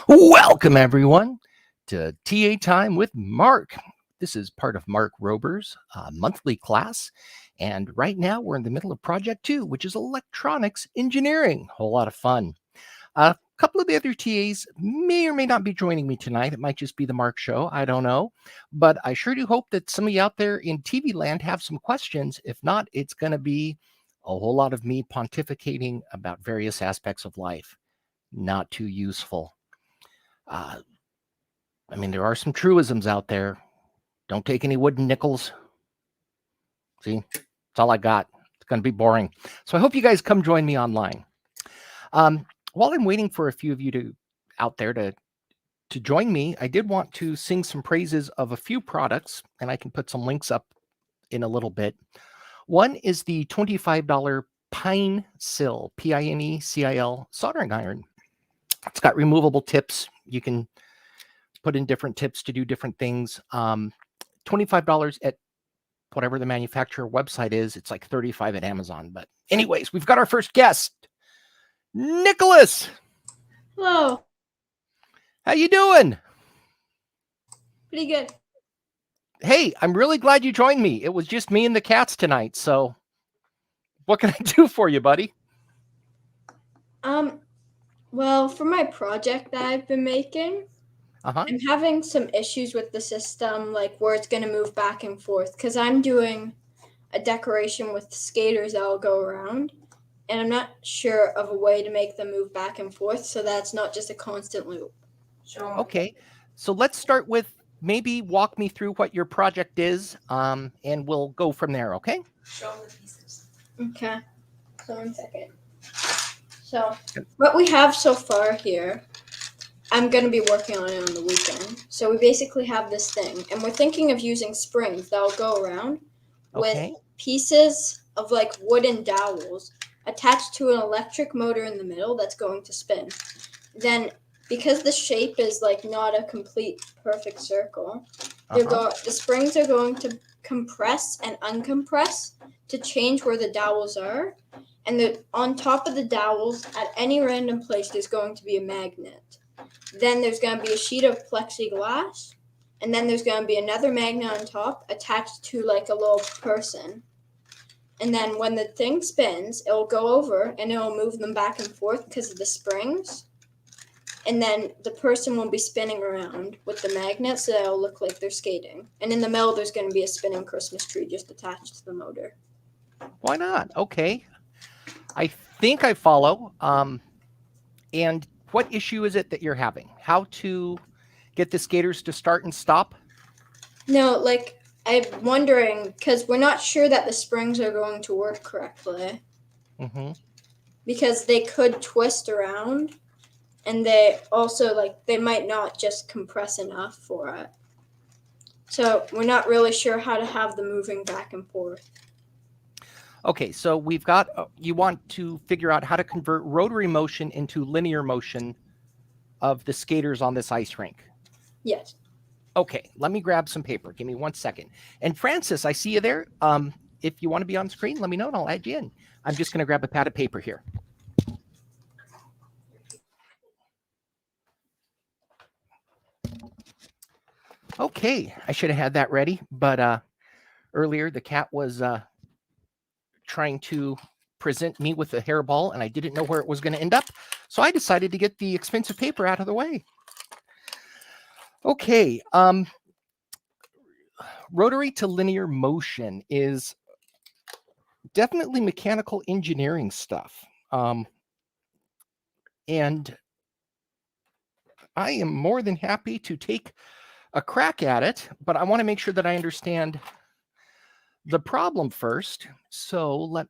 Welcome, everyone, to TA Time with Mark. This is part of Mark Rober's monthly class. And right now we're in the middle of Project 2, which is electronics engineering. Whole lot of fun. A couple of the other TAs may or may not be joining me tonight. It might just be the Mark show. I don't know. But I sure do hope that some of you out there in TV land have some questions. If not, it's going to be a whole lot of me pontificating about various aspects of life. Not too useful. There are some truisms out there. Don't take any wooden nickels. See, that's all I got. It's going to be boring. So I hope you guys come join me online. While I'm waiting for a few of you out there to join me, I did want to sing some praises of a few products, and I can put some links up in a little bit. One is the $25 PineCil, PineCil soldering iron. It's got removable tips. You can put in different tips to do different things. $25 at whatever the manufacturer website is. It's like $35 at Amazon. But anyways, we've got our first guest, Nicholas. Hello. How you doing? Pretty good. Hey, I'm really glad you joined me. It was just me and the cats tonight. So what can I do for you, buddy? Well, for my project that I've been making, I'm having some issues with the system, like where it's going to move back and forth, because I'm doing a decoration with skaters that'll go around, and I'm not sure of a way to make them move back and forth so that's not just a constant loop. Okay, so let's start with maybe walk me through what your project is, and we'll go from there, okay? Show the pieces. Okay, so 1 second. So what we have so far here, I'm going to be working on it on the weekend. So we basically have this thing, and we're thinking of using springs that'll go around with pieces of like wooden dowels attached to an electric motor in the middle that's going to spin. Then, because the shape is like not a complete perfect circle, the springs are going to compress and uncompress to change where the dowels are. And on top of the dowels, at any random place, there's going to be a magnet. Then there's going to be a sheet of plexiglass, and then there's going to be another magnet on top attached to like a little person. And then when the thing spins, it'll go over and it'll move them back and forth because of the springs. And then the person will be spinning around with the magnet, so it'll look like they're skating. And in the middle, there's going to be a spinning Christmas tree just attached to the motor. Why not? Okay. I think I follow. And what issue is it that you're having? How to get the skaters to start and stop? No, like I'm wondering because we're not sure that the springs are going to work correctly. Because they could twist around, and they also they might not just compress enough for it. So we're not really sure how to have them moving back and forth. Okay, so we've got, you want to figure out how to convert rotary motion into linear motion of the skaters on this ice rink. Yes. Okay, let me grab some paper. Give me 1 second. And Francis, I see you there. If you want to be on screen, let me know and I'll add you in. I'm just going to grab a pad of paper here. Okay, I should have had that ready, but earlier the cat was trying to present me with a hairball and I didn't know where it was going to end up. So I decided to get the expensive paper out of the way. Okay. Rotary to linear motion is definitely mechanical engineering stuff. And I am more than happy to take a crack at it, but I want to make sure that I understand the problem first. So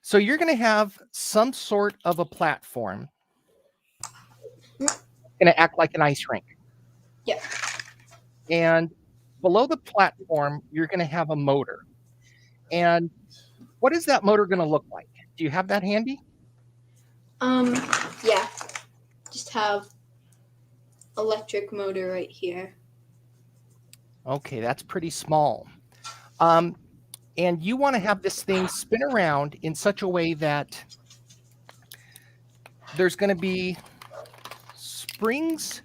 so you're going to have some sort of a platform. Going to act like an ice rink. Yeah. And below the platform, you're going to have a motor. And what is that motor going to look like? Do you have that handy? Yeah. Just have electric motor right here. Okay, that's pretty small. And you want to have this thing spin around in such a way that there's going to be springs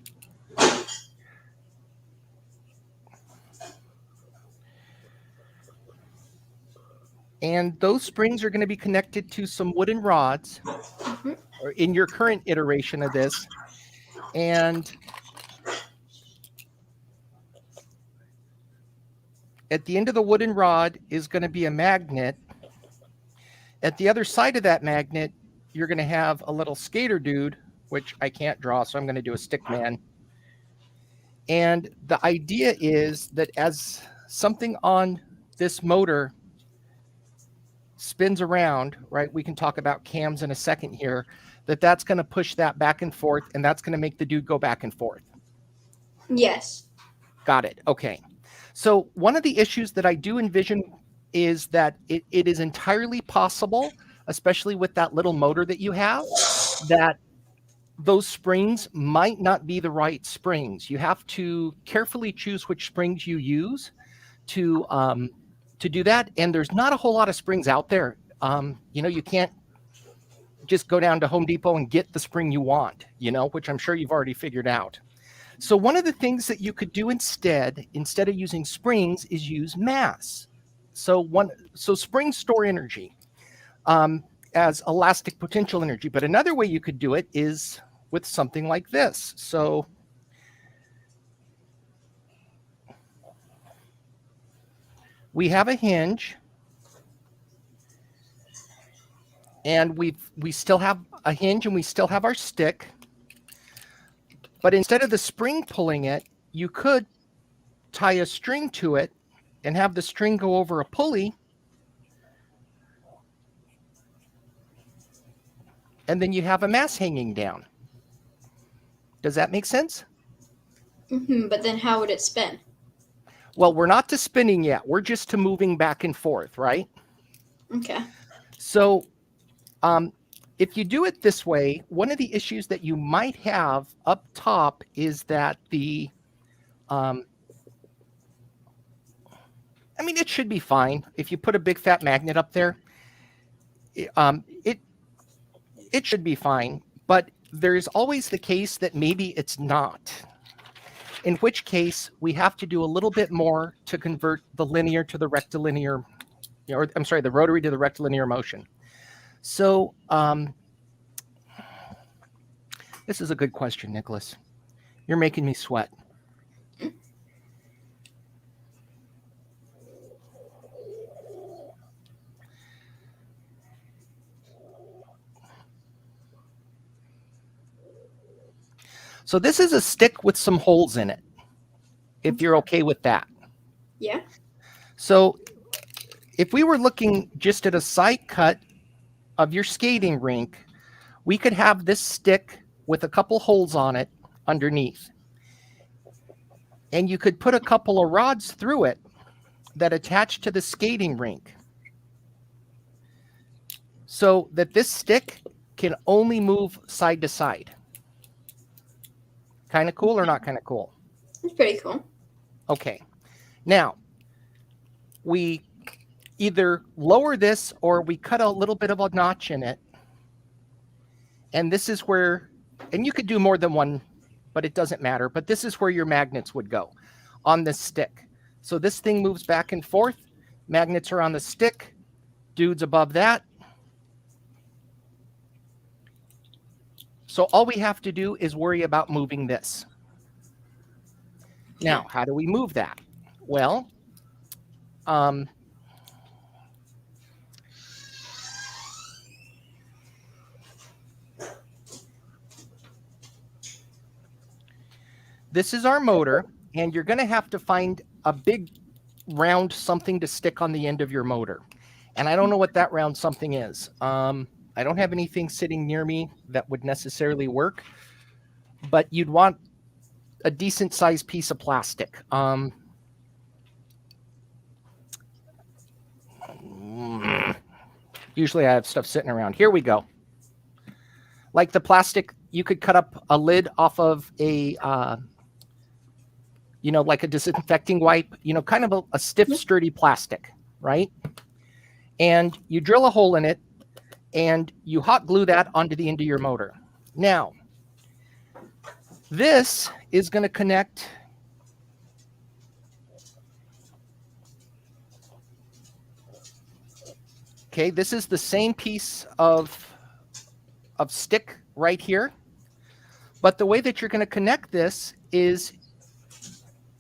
and those springs are going to be connected to some wooden rods or in your current iteration of this. And at the end of the wooden rod is going to be a magnet. At the other side of that magnet, you're going to have a little skater dude, which I can't draw, so I'm going to do a stick man. And the idea is that as something on this motor spins around, right, we can talk about cams in a second here, that's going to push that back and forth, and that's going to make the dude go back and forth. Yes. Got it. Okay. So one of the issues that I do envision is that it is entirely possible, especially with that little motor that you have, that those springs might not be the right springs. You have to carefully choose which springs you use to do that. And there's not a whole lot of springs out there. You can't just go down to Home Depot and get the spring you want, which I'm sure you've already figured out. So one of the things that you could do instead of using springs is use mass. So springs store energy as elastic potential energy. But another way you could do it is with something like this. So we have a hinge, and we still have a hinge, and we still have our stick. But instead of the spring pulling it, you could tie a string to it and have the string go over a pulley. And then you have a mass hanging down. Does that make sense? But then how would it spin? Well, we're not to spinning yet. We're just to moving back and forth, right? Okay. So if you do it this way, one of the issues that you might have up top is that it should be fine. If you put a big fat magnet up there, it should be fine. But there's always the case that maybe it's not. In which case, we have to do a little bit more to convert the linear to the rectilinear, the rotary to the rectilinear motion. So this is a good question, Nicholas. You're making me sweat. So this is a stick with some holes in it, if you're okay with that. Yeah. So if we were looking just at a side cut of your skating rink, we could have this stick with a couple holes on it underneath. And you could put a couple of rods through it that attach to the skating rink, so that this stick can only move side to side. Kind of cool or not kind of cool? It's pretty cool. Okay. Now, we either lower this or we cut a little bit of a notch in it. And this is where, and you could do more than one, but it doesn't matter. But this is where your magnets would go on this stick. So this thing moves back and forth. Magnets are on the stick. Dudes above that. So all we have to do is worry about moving this. Now, how do we move that? Well, this is our motor, and you're going to have to find a big round something to stick on the end of your motor. And I don't know what that round something is. I don't have anything sitting near me that would necessarily work, but you'd want a decent sized piece of plastic. Usually I have stuff sitting around. Here we go. Like the plastic, you could cut up a lid off of a, like a disinfecting wipe, kind of a stiff, sturdy plastic, right? And you drill a hole in it, and you hot glue that onto the end of your motor. Now, this is going to connect okay, this is the same piece of stick right here. But the way that you're going to connect this is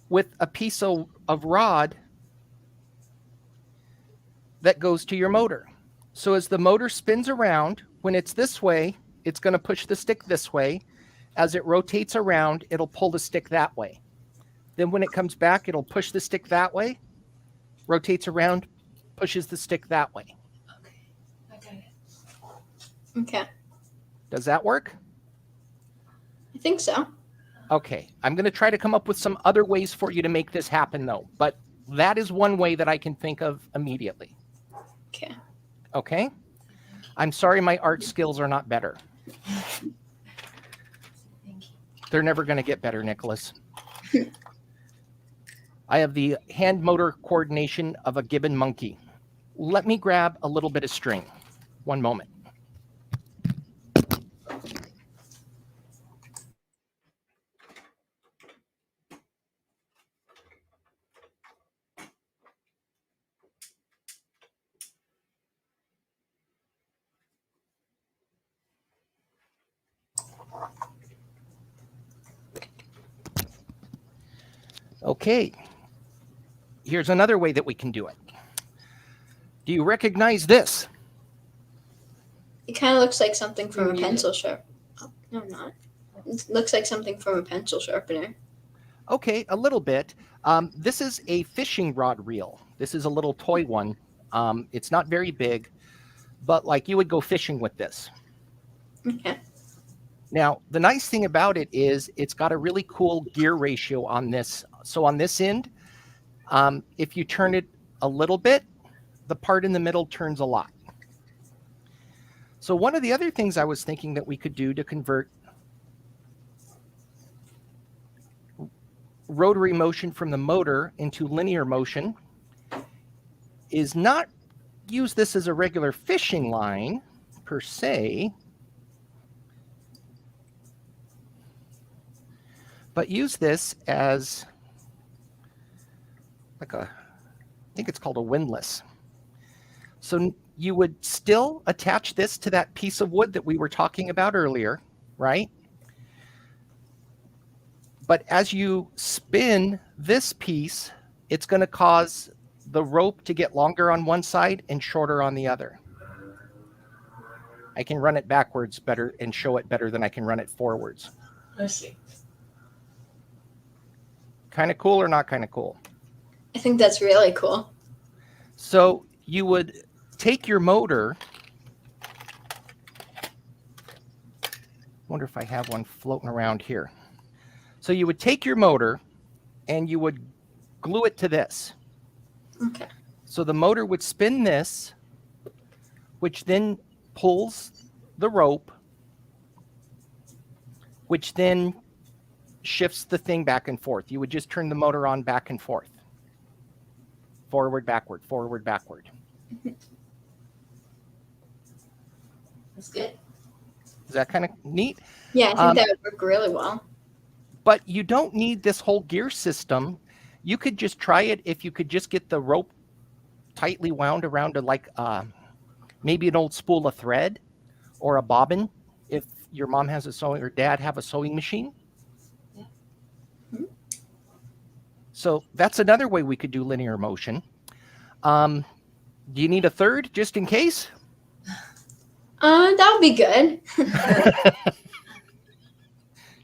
with a piece of rod that goes to your motor. So as the motor spins around, when it's this way, it's going to push the stick this way. As it rotates around, it'll pull the stick that way. Then when it comes back, it'll push the stick that way, rotates around, pushes the stick that way. Okay, I got it. Okay. Does that work? I think so. Okay, I'm going to try to come up with some other ways for you to make this happen, though. But that is one way that I can think of immediately. Okay. Okay? I'm sorry my art skills are not better. Thank you. They're never going to get better, Nicholas. I have the hand motor coordination of a gibbon monkey. Let me grab a little bit of string. One moment. Okay, here's another way that we can do it. Do you recognize this? It kind of looks like something from a Yeah. pencil sharp. Oh, no, not. It looks like something from a pencil sharpener. Okay, a little bit. This is a fishing rod reel. This is a little toy one. It's not very big, but like you would go fishing with this. Okay. Now, the nice thing about it is it's got a really cool gear ratio on this. So on this end, if you turn it a little bit, the part in the middle turns a lot. So one of the other things I was thinking that we could do to convert rotary motion from the motor into linear motion is not use this as a regular fishing line per se, but use this as like I think it's called a windlass. So you would still attach this to that piece of wood that we were talking about earlier, right? But as you spin this piece, it's going to cause the rope to get longer on one side and shorter on the other. I can run it backwards better and show it better than I can run it forwards. Let's see. Kind of cool or not kind of cool? I think that's really cool. So you would take your motor. Wonder if I have one floating around here. So you would take your motor and you would glue it to this. Okay. So the motor would spin this, which then pulls the rope, which then shifts the thing back and forth. You would just turn the motor on back and forth. Forward, backward, forward, backward. That's good. Is that kind of neat? Yeah, I think that would work really well. But you don't need this whole gear system. You could just try it if you could just get the rope tightly wound around to like maybe an old spool of thread or a bobbin if your mom has a sewing or dad have a sewing machine. Yeah. Mm-hmm. So that's another way we could do linear motion. Do you need a third just in case? That would be good.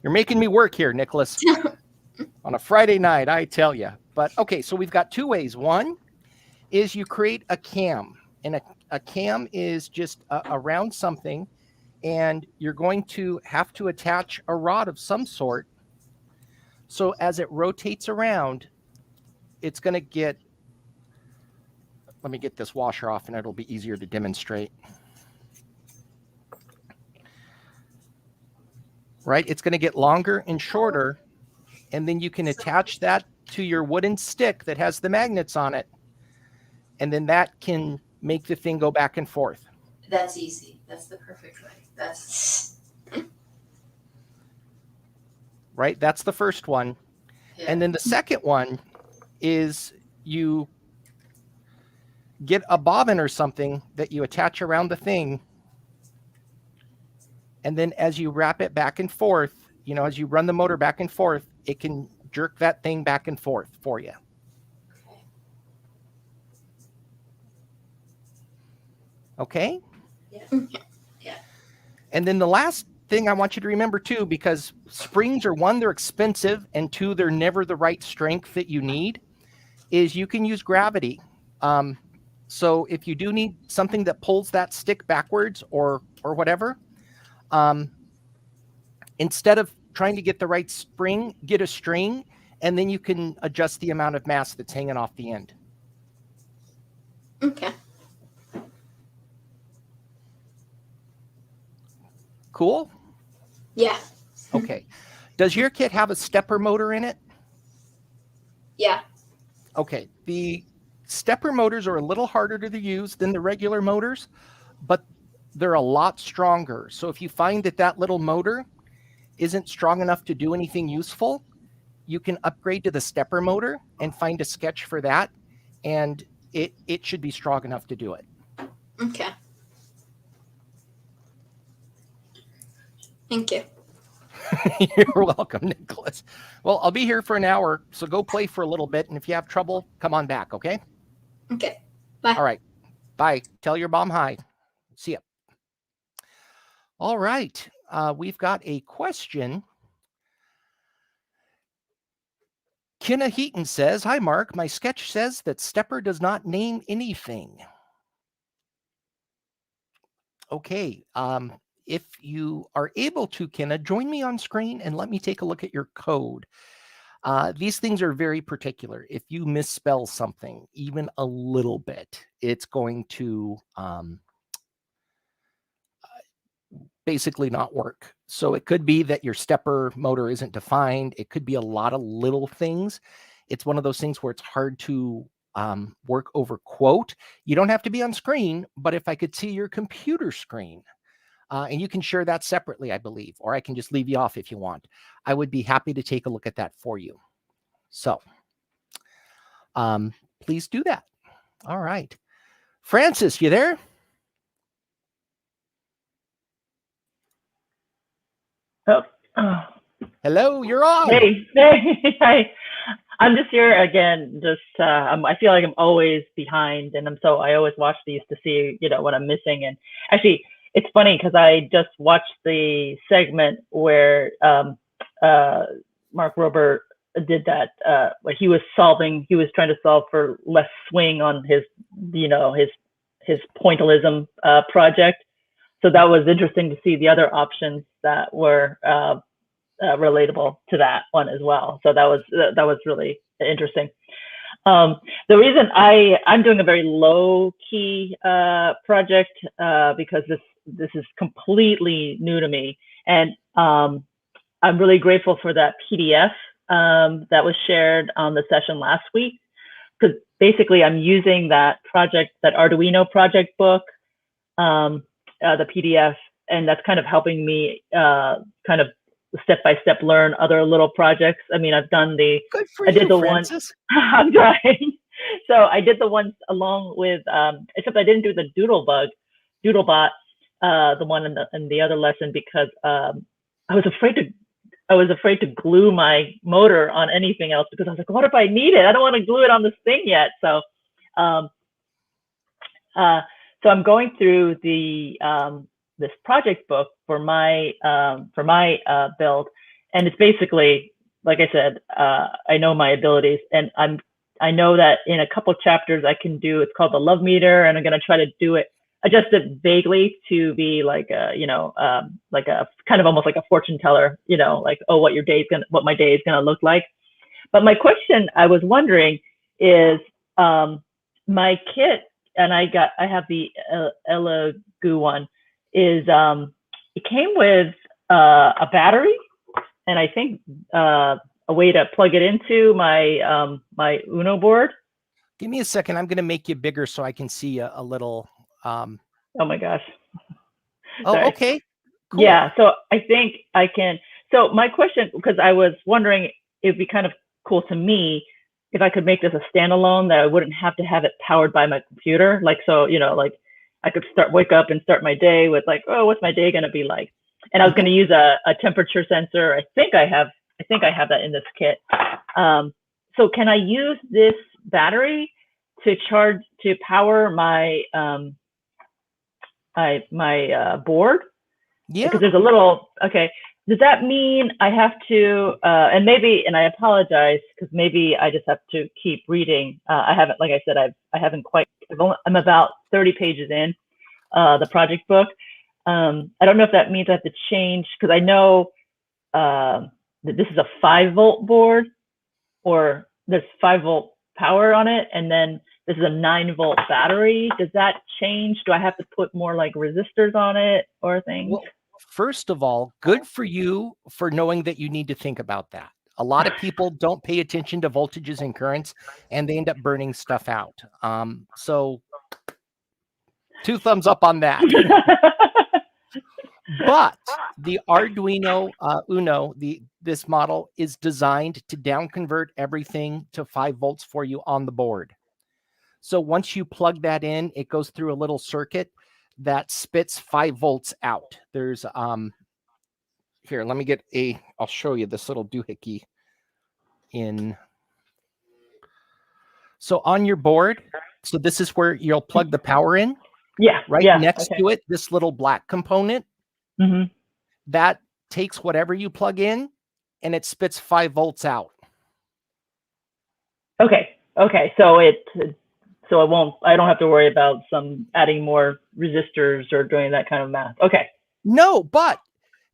You're making me work here, Nicholas. On a Friday night, I tell you. But okay, so we've got two ways. One is you create a cam, and a cam is just around something, and you're going to have to attach a rod of some sort. So as it rotates around, it's going to get, let me get this washer off and it'll be easier to demonstrate. Right? It's going to get longer and shorter, and then you can attach that to your wooden stick that has the magnets on it, and then that can make the thing go back and forth. That's easy. That's the perfect way. That's right? That's the first one. Yeah. And then the second one is you get a bobbin or something that you attach around the thing. And then as you wrap it back and forth, you know, as you run the motor back and forth, it can jerk that thing back and forth for you. Okay? Yeah. And then the last thing I want you to remember too, because springs are one, they're expensive, and two, they're never the right strength that you need, is you can use gravity. So if you do need something that pulls that stick backwards or whatever, instead of trying to get the right spring, get a string, and then you can adjust the amount of mass that's hanging off the end. Okay. Cool? Yeah. Okay. Does your kit have a stepper motor in it? Yeah. Okay. The stepper motors are a little harder to use than the regular motors, but they're a lot stronger. So if you find that that little motor isn't strong enough to do anything useful, you can upgrade to the stepper motor and find a sketch for that, and it should be strong enough to do it. Okay. Thank you. You're welcome, Nicholas. Well, I'll be here for an hour, so go play for a little bit, and if you have trouble, come on back, okay? Okay. Bye. All right. Bye. Tell your mom hi. See ya. All right. We've got a question. Kenna Heaton says, "Hi, Mark. My sketch says that stepper does not name anything." Okay. If you are able to, Kenna, join me on screen and let me take a look at your code. These things are very particular. If you misspell something, even a little bit, it's going to basically not work. So it could be that your stepper motor isn't defined. It could be a lot of little things. It's one of those things where it's hard to work over quote. You don't have to be on screen, but if I could see your computer screen, and you can share that separately, I believe, or I can just leave you off if you want, I would be happy to take a look at that for you. So please do that. All right. Francis, you there? Oh. Hello, you're on. Hey, hi. I'm just here again. I feel like I'm always behind, and I always watch these to see, what I'm missing. And actually, it's funny because I just watched the segment where Mark Robert did that. Where he was trying to solve for less swing on his pointillism project. So that was interesting to see the other options that were relatable to that one as well. So that was really interesting. The reason I'm doing a very low key project because this is completely new to me, and I'm really grateful for that PDF that was shared on the session last week, because basically I'm using that Arduino project book, the PDF, and that's kind of helping me kind of step-by-step learn other little projects. I mean, I've done Good for I did you, the Francis. one, I'm trying. So I did the ones along with, except I didn't do the Doodlebot, the one in the other lesson, because I was afraid to glue my motor on anything else, because I was like, what if I need it? I don't want to glue it on this thing yet. So, so I'm going through this project book for my build, and it's basically, like I said, I know my abilities, and I know that in a couple chapters I can do. It's called the love meter, and I'm going to try to adjust it vaguely to be like a like a kind of almost like a fortune teller, like, oh, what my day is gonna look like. But my question, I was wondering, is my kit, and I have the Elegoo one, is it came with a battery, and I think a way to plug it into my my Uno board. Give me a second. I'm going to make you bigger so I can see a little. Oh my gosh. Oh, Sorry. okay. Cool. Yeah, so I think I can. So my question, because I was wondering, it'd be kind of cool to me if I could make this a standalone that I wouldn't have to have it powered by my computer. Like, so, like I could wake up and start my day with like, oh, what's my day going to be like? And I was going to use a temperature sensor. I think I have that in this kit. So can I use this battery to power my board? Yeah. Because there's a little, okay. Does that mean I have to, and I apologize, because maybe I just have to keep reading. I haven't, like I said, I haven't quite, I'm about 30 pages in the project book. I don't know if that means I have to change, because I know that this is a 5-volt board, or there's 5-volt power on it, and then this is a 9-volt battery. Does that change? Do I have to put more like resistors on it or things? Well, first of all, good for you for knowing that you need to think about that. A lot of people don't pay attention to voltages and currents, and they end up burning stuff out. So 2 thumbs up on that. But the Arduino Uno, this model is designed to down convert everything to 5 volts for you on the board. So once you plug that in, it goes through a little circuit that spits 5 volts out. There's here, let me get I'll show you this little doohickey in. So on your board, so this is where you'll plug the power in. Yeah. Right next to it, this little black component that takes whatever you plug in and it spits 5 volts out. Okay. So I don't have to worry about adding more resistors or doing that kind of math. Okay. No, but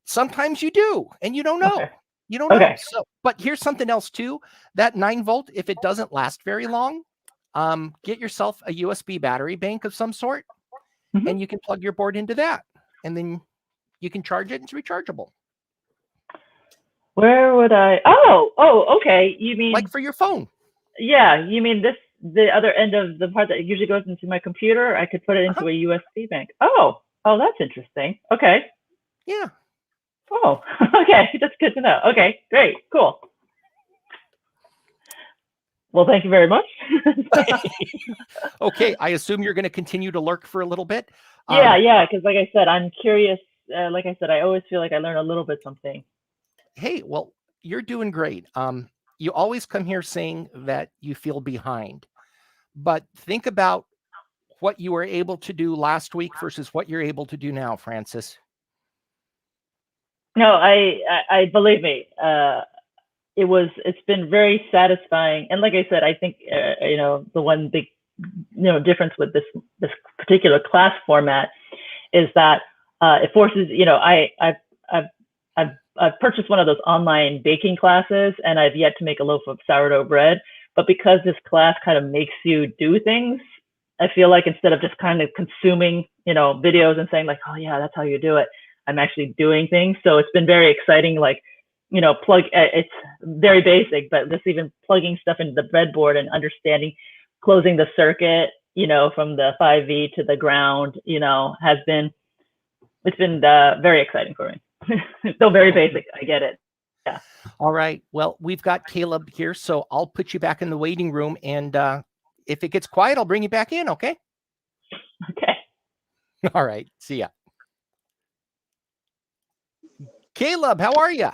sometimes you do, and you don't know. Okay. You don't know. So, but here's something else too. That 9-volt, if it doesn't last very long, get yourself a USB battery bank of some sort, and you can plug your board into that, and then you can charge it. It's rechargeable. Where would I? Oh, okay. You mean like for your phone? Yeah, you mean the other end of the part that usually goes into my computer? I could put it into a USB bank. Oh, that's interesting. Okay. Yeah. Oh, okay. That's good to know. Okay, great, cool. Well, thank you very much. Okay, I assume you're going to continue to lurk for a little bit. Yeah, because like I said, I'm curious. Like I said, I always feel like I learn a little bit something. Hey, well, you're doing great. You always come here saying that you feel behind, but think about what you were able to do last week versus what you're able to do now, Francis. No, I believe me. It's been very satisfying, and like I said, I think the one big difference with this particular class format is that it forces I've purchased one of those online baking classes, and I've yet to make a loaf of sourdough bread. But because this class kind of makes you do things, I feel like instead of just kind of consuming videos and saying like, oh yeah, that's how you do it, I'm actually doing things. So it's been very exciting. Like, it's very basic, but just even plugging stuff into the breadboard and understanding, closing the circuit, from the 5V to the ground, it's been very exciting for me. Still very basic. I get it. Yeah. All right. Well, we've got Caleb here, so I'll put you back in the waiting room, and if it gets quiet, I'll bring you back in. Okay. Okay. All right. See ya. Caleb, how are you?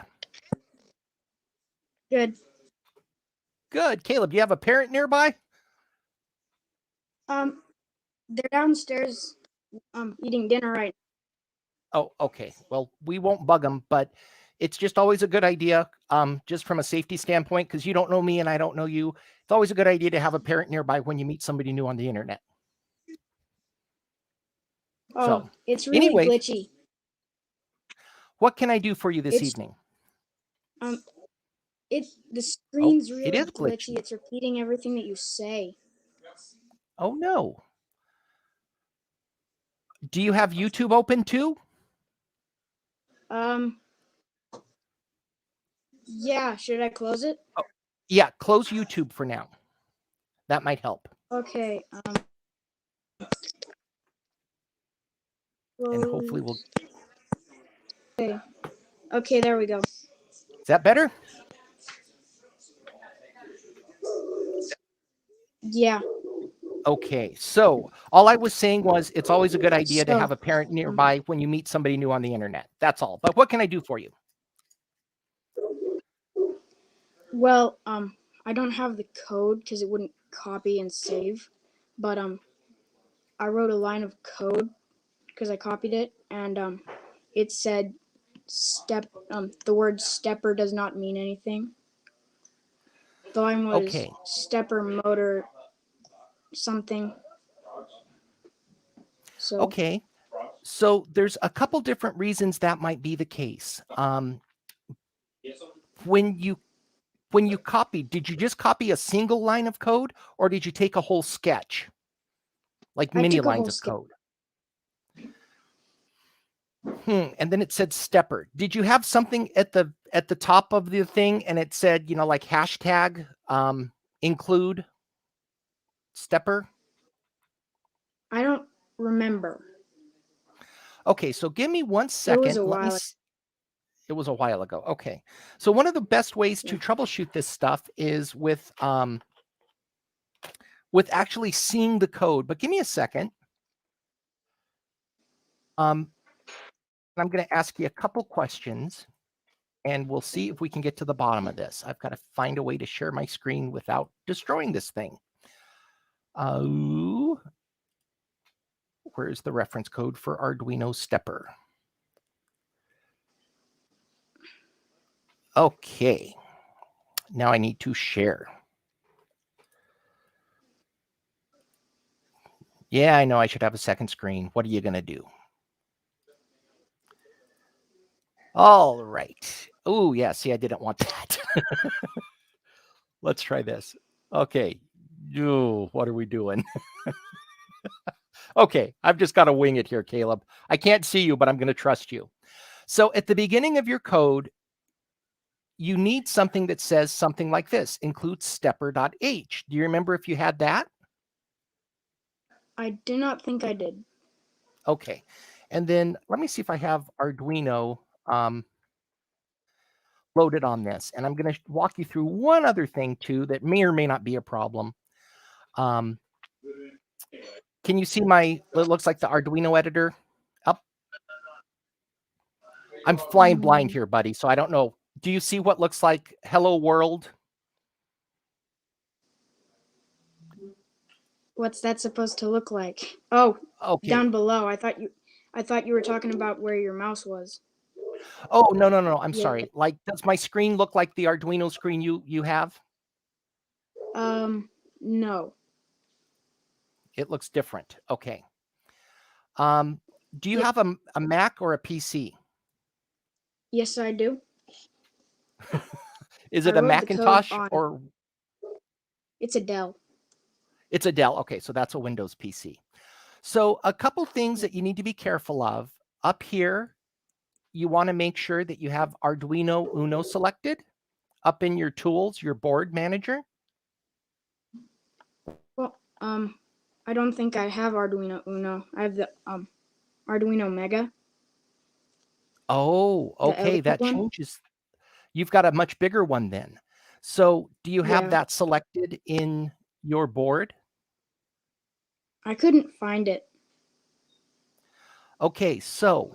Good. Good. Caleb, do you have a parent nearby? They're downstairs eating dinner right now. Oh, okay. Well, we won't bug them, but it's just always a good idea, just from a safety standpoint, because you don't know me and I don't know you. It's always a good idea to have a parent nearby when you meet somebody new on the internet. Oh, so, it's really anyway, glitchy. What can I do for you this evening? The screen's really it is glitchy. It's repeating everything that you say. Oh no. Do you have YouTube open too? Yeah, should I close it? Oh, yeah, close YouTube for now. That might help. Okay. And hopefully we'll. Okay, there we go. Is that better? Yeah. Okay, so all I was saying was it's always a good idea to So- have a parent nearby when you meet somebody new on the internet. That's all. But what can I do for you? Well, I don't have the code because it wouldn't copy and save, but I wrote a line of code because I copied it, and it said the word stepper does not mean anything. The line was Okay. stepper motor something. So Okay. So there's a couple different reasons that might be the case. When you copied, did you just copy a single line of code or did you take a whole sketch? Like I many took a lines whole of sketch. code. And then it said stepper. Did you have something at the top of the thing and it said, like hashtag include stepper? I don't remember. Okay, so give me 1 It second. was a while. It was a while ago. Okay. So one of the best ways to troubleshoot this stuff is with actually seeing the code. But give me a second. I'm going to ask you a couple questions and we'll see if we can get to the bottom of this. I've got to find a way to share my screen without destroying this thing. Where's the reference code for Arduino stepper? Okay. Now I need to share. Yeah, I know I should have a second screen. What are you going to do? All right. Oh, yeah. See, I didn't want that. Let's try this. Okay. What are we doing? Okay. I've just got to wing it here, Caleb. I can't see you, but I'm going to trust you. So at the beginning of your code, you need something that says something like this, include stepper.h. Do you remember if you had that? I do not think I did. Okay. And then let me see if I have Arduino loaded on this. And I'm going to walk you through one other thing too that may or may not be a problem. Can you see it looks like the Arduino editor up? I'm flying blind here, buddy. So I don't know. Do you see what looks like hello world? What's that supposed to look like? Oh, Okay. down below. I thought you were talking about where your mouse was. Oh, no. I'm Yeah. sorry. Like, does my screen look like the Arduino screen you have? No. It looks different. Okay. Do you have a Mac or a PC? Yes, I do. Is I it a wrote the code Macintosh on- or It's a Dell. it's a Dell? Okay, so that's a Windows PC. So a couple things that you need to be careful of. Up here, you want to make sure that you have Arduino Uno selected. Up in your tools, your board manager. Well, I don't think I have Arduino Uno. I have the Arduino Mega. Oh, okay, that one? changes. You've got a much bigger one then. So do you have Yeah. that selected in your board? I couldn't find it. Okay, so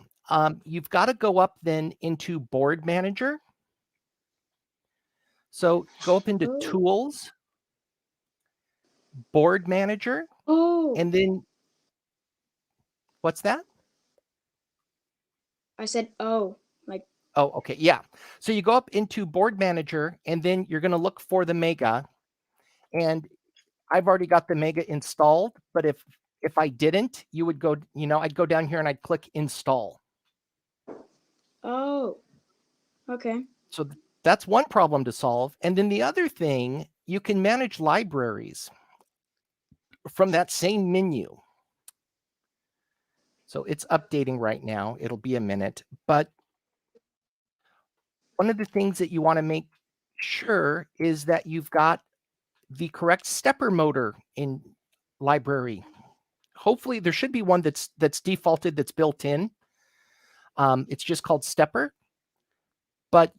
you've got to go up then into board manager. So go up into tools, board manager, Oh, and then what's that? I said oh. Oh, okay. Yeah. So you go up into board manager and then you're going to look for the Mega. And I've already got the Mega installed, but if I didn't, you would go, I'd go down here and I'd click install. Oh. Okay. So that's one problem to solve. And then the other thing, you can manage libraries from that same menu. So it's updating right now. It'll be a minute, but one of the things that you want to make sure is that you've got the correct stepper motor in library. Hopefully there should be one that's defaulted, that's built in. It's just called stepper, but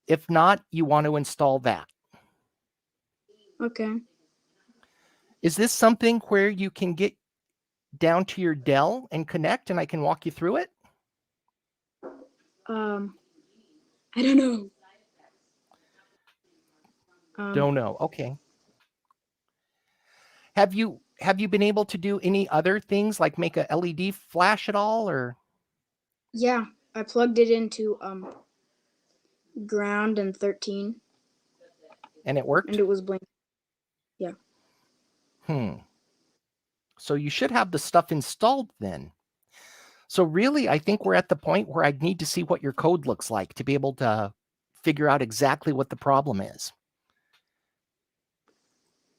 If not, you want to install that. Okay. Is this something where you can get down to your Dell and connect and I can walk you through it? I don't know. Don't know. Okay. Have you been able to do any other things like make a LED flash at all, or? Yeah, I plugged it into ground and 13, And it worked? and it was blinking. So you should have the stuff installed then. So really, I think we're at the point where I need to see what your code looks like to be able to figure out exactly what the problem is.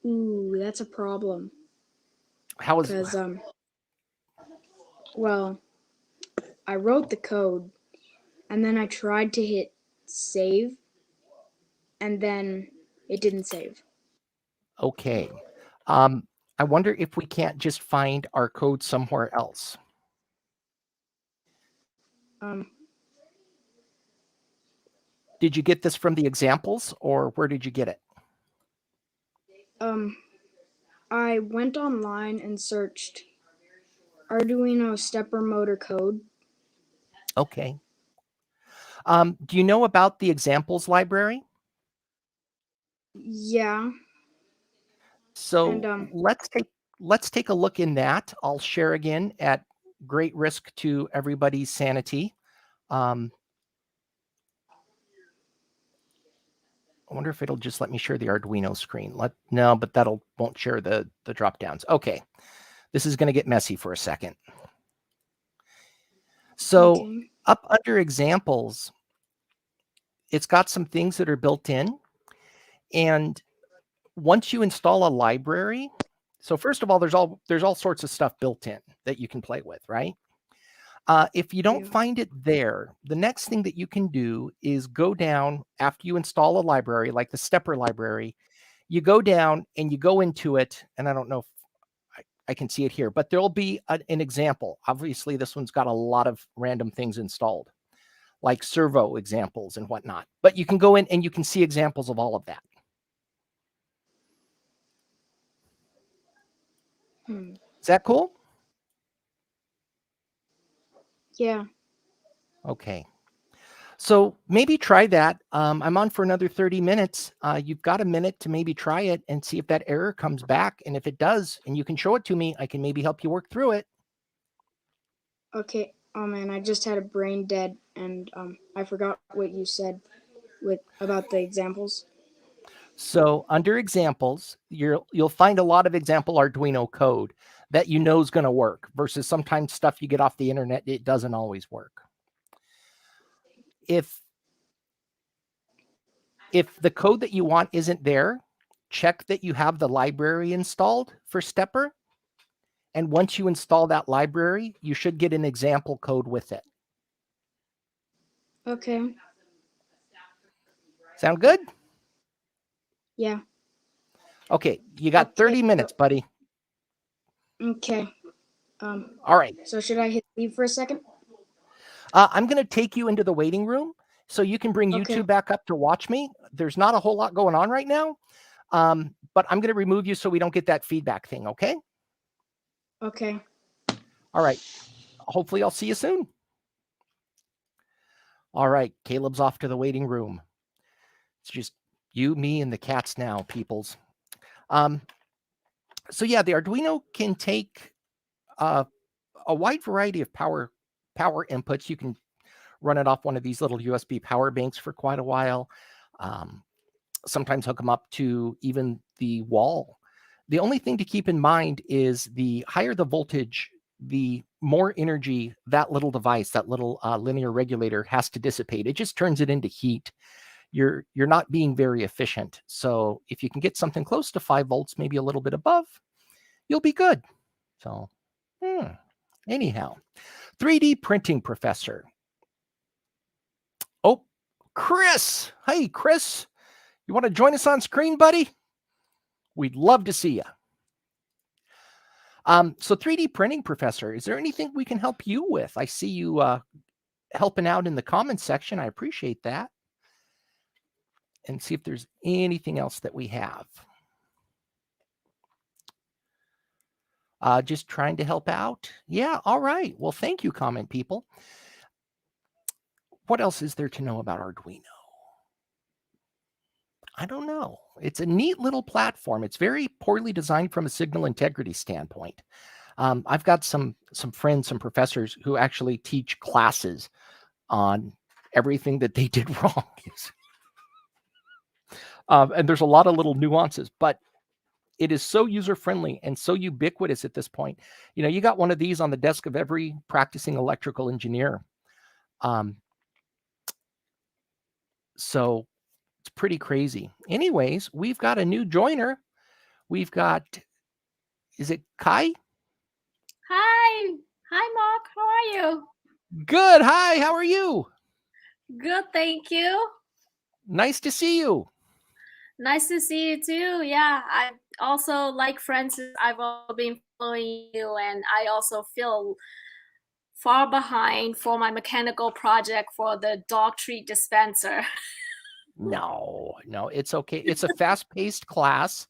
Ooh, that's a problem. How is Because well, I wrote the code, and then I tried to hit save, and then it didn't save. okay? I wonder if we can't just find our code somewhere else. Did you get this from the examples, or where did you get it? I went online and searched Arduino stepper motor code. Okay. Do you know about the examples library? Yeah. So And, let's take a look in that. I'll share again at great risk to everybody's sanity. I wonder if it'll just let me share the Arduino screen. No, but won't share the drop downs. Okay, this is going to get messy for a second. So okay. up under examples, it's got some things that are built in, and once you install a library, so first of all, there's all sorts of stuff built in that you can play with, right? If you don't Yeah. find it there, the next thing that you can do is go down after you install a library, like the stepper library. You go down and you go into it, and I don't know if I can see it here, but there'll be an example. Obviously, this one's got a lot of random things installed, like servo examples and whatnot. But you can go in and you can see examples of all of that. Is that cool? Yeah. Okay. So maybe try that. I'm on for another 30 minutes. You've got a minute to maybe try it and see if that error comes back. And if it does, and you can show it to me, I can maybe help you work through it. Okay. Oh man, I just had a brain dead, and I forgot what you said about the examples. So under examples, you'll find a lot of example Arduino code that you know is going to work versus sometimes stuff you get off the internet, it doesn't always work. If the code that you want isn't there, check that you have the library installed for Stepper. And once you install that library, you should get an example code with it. Okay. Sound good? Yeah. Okay, you got 30 minutes, buddy. Okay. All right. So should I hit leave for a second? I'm going to take you into the waiting room so you can bring Okay. YouTube back up to watch me. There's not a whole lot going on right now, but I'm going to remove you so we don't get that feedback thing, okay? Okay. All right. Hopefully I'll see you soon. All right, Caleb's off to the waiting room. It's just you, me, and the cats now, peoples. So yeah, the Arduino can take a wide variety of power inputs. You can run it off one of these little USB power banks for quite a while. Sometimes hook them up to even the wall. The only thing to keep in mind is the higher the voltage, the more energy that little device, that little linear regulator has to dissipate. It just turns it into heat. You're not being very efficient. So if you can get something close to 5 volts, maybe a little bit above, you'll be good. So anyhow, 3D printing professor. Oh, Chris. Hey, Chris, you want to join us on screen, buddy? We'd love to see you. So 3D printing professor, is there anything we can help you with? I see you helping out in the comments section. I appreciate that. and see if there's anything else that we have. Just trying to help out. Yeah, all right. Well, thank you, comment people. What else is there to know about Arduino? I don't know. It's a neat little platform. It's very poorly designed from a signal integrity standpoint. I've got some friends, some professors who actually teach classes on everything that they did wrong. And there's a lot of little nuances, but it is so user-friendly and so ubiquitous at this point. You know, you got one of these on the desk of every practicing electrical engineer. So it's pretty crazy. Anyways, we've got a new joiner. We've got, is it Kai? Hi. Hi, Mark. How are you? Good. Hi, how are you? Good, thank you. Nice to see you. Nice to see you too. Yeah, I also like Francis. I've all been following you, and I also feel far behind for my mechanical project for the dog treat dispenser. No, it's okay. It's a fast-paced class,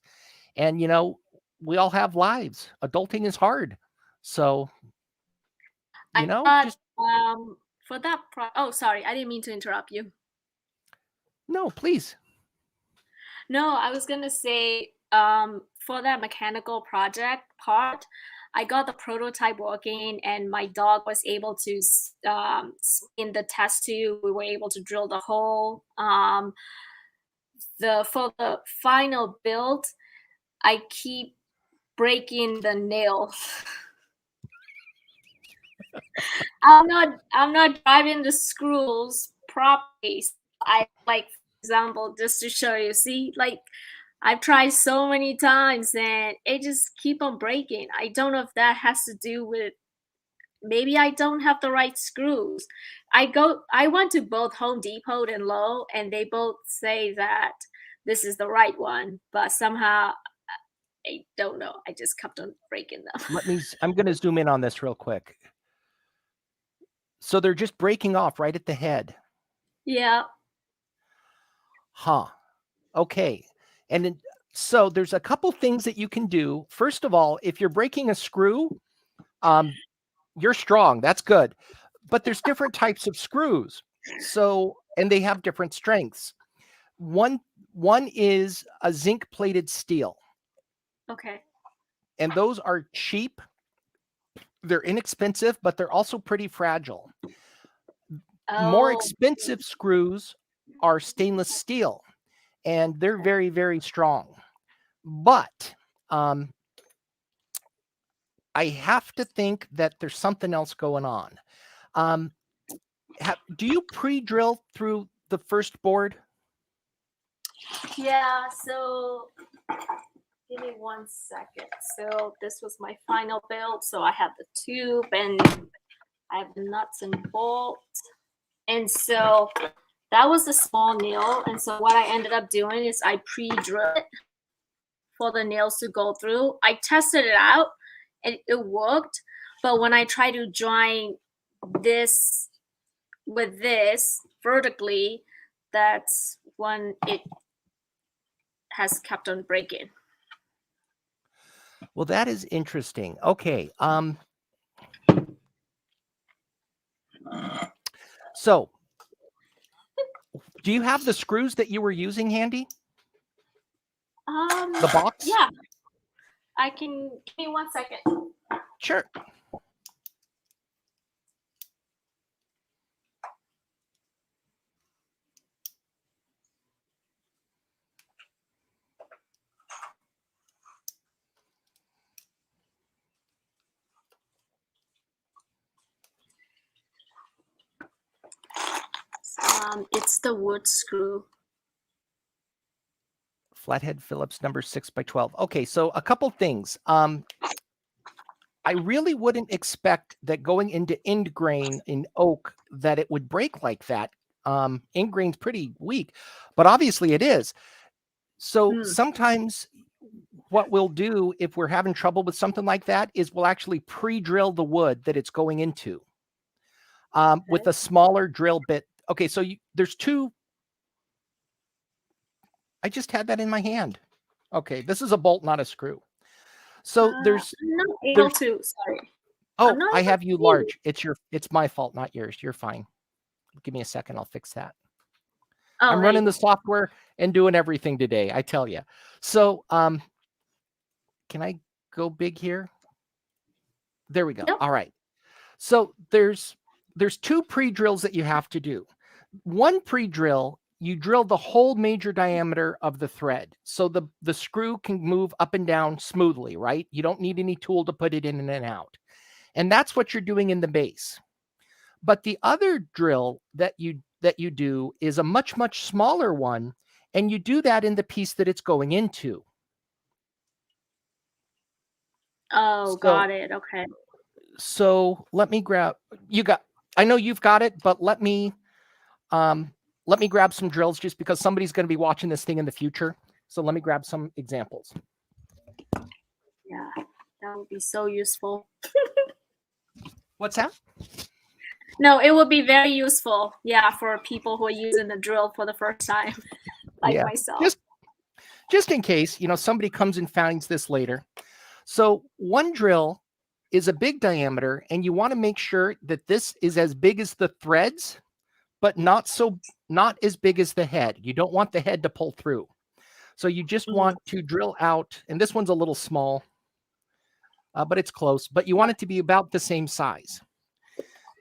and you know, we all have lives. Adulting is hard. So, you I know, thought just for that oh, sorry, I didn't mean to interrupt you. no, please. No, I was gonna say for that mechanical project part, I got the prototype working, and my dog was able to in the test tube. We were able to drill the hole. For the final build, I keep breaking the nail. I'm not driving the screws properly. I like, for example, just to show you, see, like I've tried so many times and it just keep on breaking. I don't know if that has to do with maybe I don't have the right screws. I went to both Home Depot and Lowe's, and they both say that this is the right one, but somehow I don't know. I just kept on breaking them. I'm going to zoom in on this real quick. So they're just breaking off right at the head. Yeah. Huh. Okay. And then, so there's a couple things that you can do. First of all, if you're breaking a screw, you're strong. That's good. But there's different types of screws. So, and they have different strengths. One is a zinc plated steel. Okay. And those are cheap. They're inexpensive, but they're also pretty fragile. More expensive screws are stainless steel, and they're very, very strong. But I have to think that there's something else going on. Do you pre-drill through the first board? Yeah, so give me 1 second. So this was my final build. So I have the tube and I have the nuts and bolts. And so that was the small nail. And so what I ended up doing is I pre-drilled it for the nails to go through. I tested it out and it worked. But when I try to join this with this vertically, that's when it has kept on breaking. Well, that is interesting. Okay. So do you have the screws that you were using handy? The box? Yeah. I can, give me 1 second. Sure. It's the wood screw. Flathead Phillips number 6x12. Okay, so a couple things. I really wouldn't expect that going into end grain in oak that it would break like that. End grain's pretty weak, but obviously it is. So sometimes what we'll do if we're having trouble with something like that is we'll actually pre-drill the wood that it's going into with a smaller drill bit. Okay, so there's two I just had that in my hand. Okay, this is a bolt, not a screw. So I'm there's not able to. Sorry. oh, not I able have to you see. large. It's my fault, not yours. You're fine. Give me a second, I'll fix that. Oh, I'm there running you the software and doing everything today, I tell you. So can I go big here? There we go. Yep. All right. So there's 2 pre-drills that you have to do. One pre-drill, you drill the whole major diameter of the thread. So the screw can move up and down smoothly, right? You don't need any tool to put it in and out. And that's what you're doing in the base. But the other drill that you do is a much, much smaller one. And you do that in the piece that it's going into. Oh, So- got it. Okay. So let me grab, I know you've got it, but let me grab some drills just because somebody's going to be watching this thing in the future. So let me grab some examples. Yeah, that would be so useful. What's that? No, it would be very useful. Yeah, for people who are using the drill for the first time, like Yeah, myself. Just in case, somebody comes and finds this later. So one drill is a big diameter, and you want to make sure that this is as big as the threads, but not as big as the head. You don't want the head to pull through. So you just want to drill out, and this one's a little small, but it's close, but you want it to be about the same size.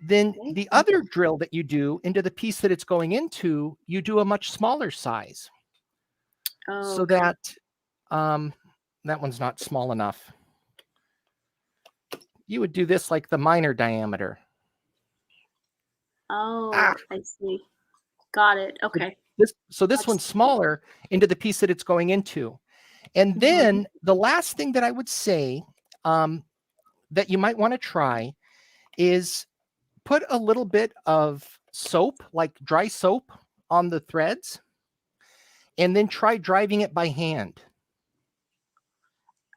Then the other drill that you do into the piece that it's going into, you do a much smaller size. Oh, So okay. that one's not small enough. You would do this like the minor diameter. Oh, I see. Got it. Okay. This That's- one's smaller into the piece that it's going into. And then the last thing that I would say that you might want to try is put a little bit of soap, like dry soap, on the threads, and then try driving it by hand.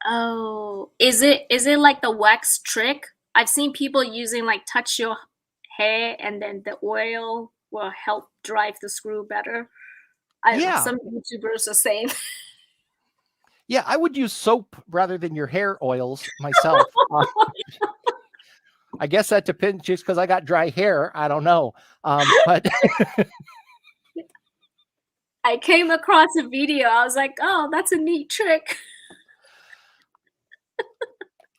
Oh, is it like the wax trick? I've seen people using like touch your hair and then the oil will help drive the screw better. Yeah. Some YouTubers are saying. Yeah, I would use soap rather than your hair oils myself. I guess that depends, just because I got dry hair. I don't know. But I came across a video. I was like, oh, that's a neat trick.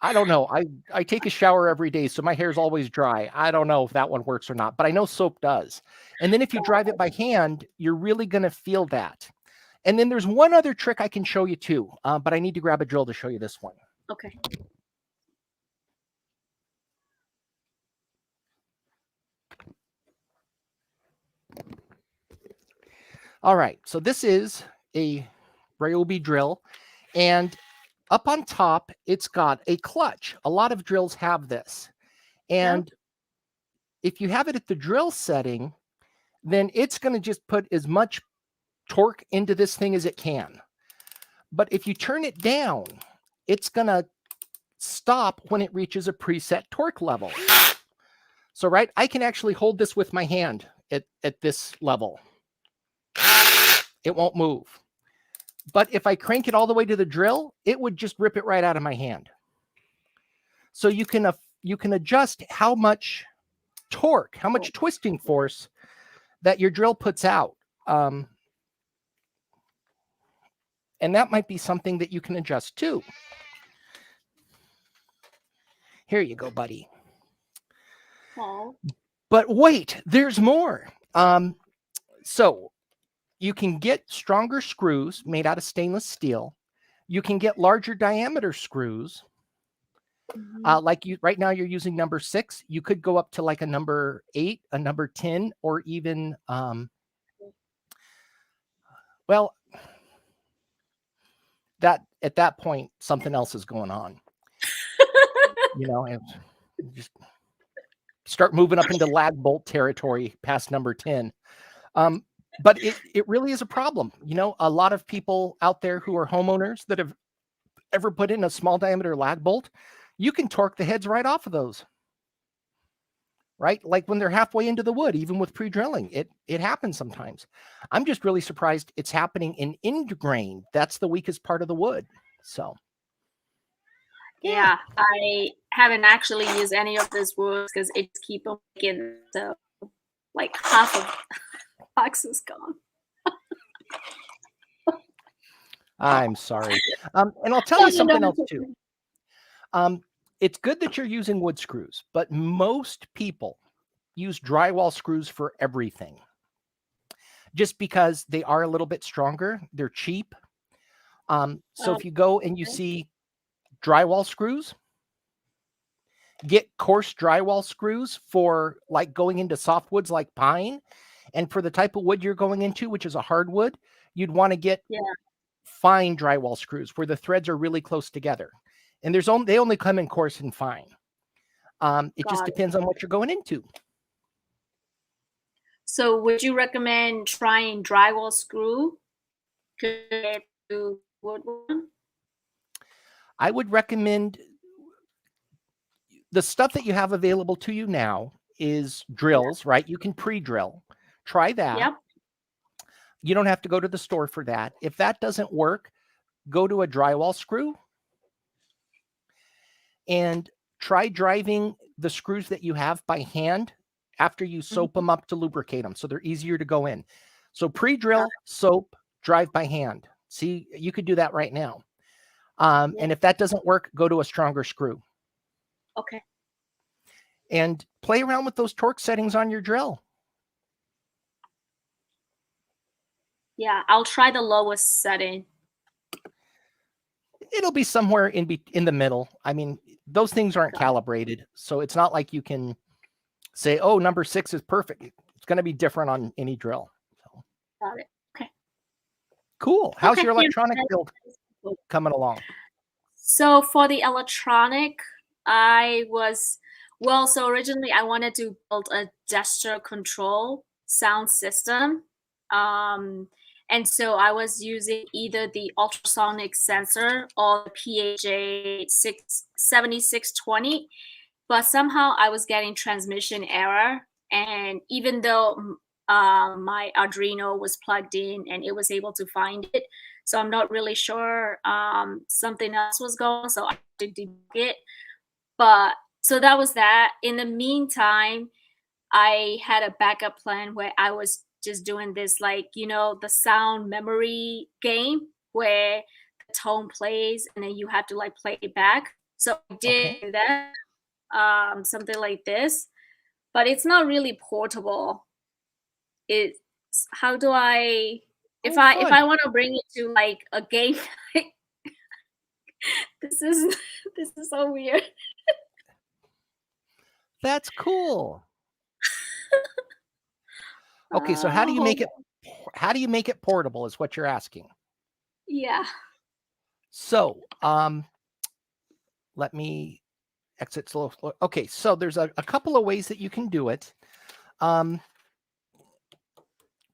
I don't know. I take a shower every day, so my hair's always dry. I don't know if that one works or not, but I know soap does. And then if you drive it by hand, you're really going to feel that. And then there's one other trick I can show you too, but I need to grab a drill to show you this one. Okay. All right, so this is a Ryobi drill, and up on top, it's got a clutch. A lot of drills have this. And if you have it at the drill setting, then it's going to just put as much torque into this thing as it can. But if you turn it down, it's going to stop when it reaches a preset torque level. So, right, I can actually hold this with my hand at this level. It won't move. But if I crank it all the way to the drill, it would just rip it right out of my hand. So you can adjust how much torque, how much twisting force that your drill puts out. And that might be something that you can adjust too. Here you go, buddy. Oh. But wait, there's more. So you can get stronger screws made out of stainless steel. You can get larger diameter screws. Like right now you're using number 6. You could go up to like a number 8, a number 10, or even, well, that at that point, something else is going on. And just start moving up into lag bolt territory past number 10. But it really is a problem. A lot of people out there who are homeowners that have ever put in a small diameter lag bolt, you can torque the heads right off of those. right? Like when they're halfway into the wood, even with pre-drilling, it happens sometimes. I'm just really surprised it's happening in end grain. That's the weakest part of the wood. So Yeah, I haven't actually used any of this woods because it keep on making so like half of the box is gone. I'm sorry. And I'll tell you something else too. It's good that you're using wood screws, but most people use drywall screws for everything. Just because they are a little bit stronger, they're cheap. So if you go and you see drywall screws, get coarse drywall screws for like going into softwoods like pine. And for the type of wood you're going into, which is a hardwood, you'd want to get fine drywall screws where the threads are really close together. And they only come in coarse and fine. It just depends on what you're going into. So would you recommend trying drywall screw compared to wood one? I would recommend the stuff that you have available to you now is drills, right? You can pre-drill. Try that. Yep. You don't have to go to the store for that. If that doesn't work, go to a drywall screw and try driving the screws that you have by hand after you soap them up to lubricate them so they're easier to go in. So pre-drill, soap, drive by hand. See, you could do that right now. And if that doesn't work, go to a stronger screw. Okay. And play around with those torque settings on your drill. Yeah, I'll try the lowest setting. It'll be somewhere in the middle. I mean, those things aren't calibrated, so it's not like you can say, "Oh, number 6 is perfect." It's going to be different on any drill. So. Got it. Okay. Cool. How's your electronic build coming along? So for the electronic, so originally I wanted to build a gesture control sound system. And so I was using either the ultrasonic sensor or the PHA 7620, but somehow I was getting transmission error. And even though my Arduino was plugged in and it was able to find it, so I'm not really sure something else was going on, so I had to debug it. But so that was that. In the meantime, I had a backup plan where I was just doing this, like, the sound memory game where the tone plays and then you have to like play it back. So I did that, something like this, but it's not really portable. It's how do I, if I want to bring it to like a game, this is so weird. That's cool. Okay, so how do you make it portable is what you're asking. Yeah. So, let me exit slow. Okay, so there's a couple of ways that you can do it.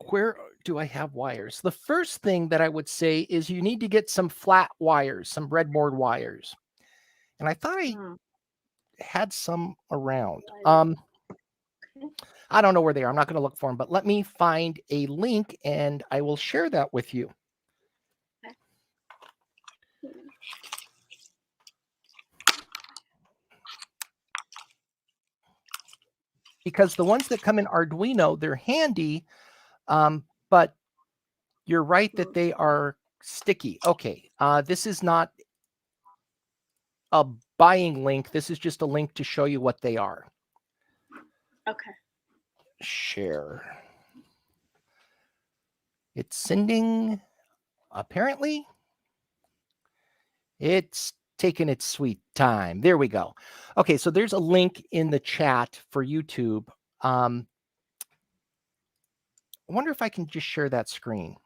Where do I have wires? The first thing that I would say is you need to get some flat wires, some breadboard wires. And I thought I had some around. I don't know where they are. I'm not going to look for them, but let me find a link and I will share that with you. Because the ones that come in Arduino, they're handy, but you're right that they are sticky. Okay, this is not a buying link. This is just a link to show you what they are. Okay. Share. It's sending. Apparently, it's taking its sweet time. There we go. Okay, so there's a link in the chat for YouTube. I wonder if I can just share that screen.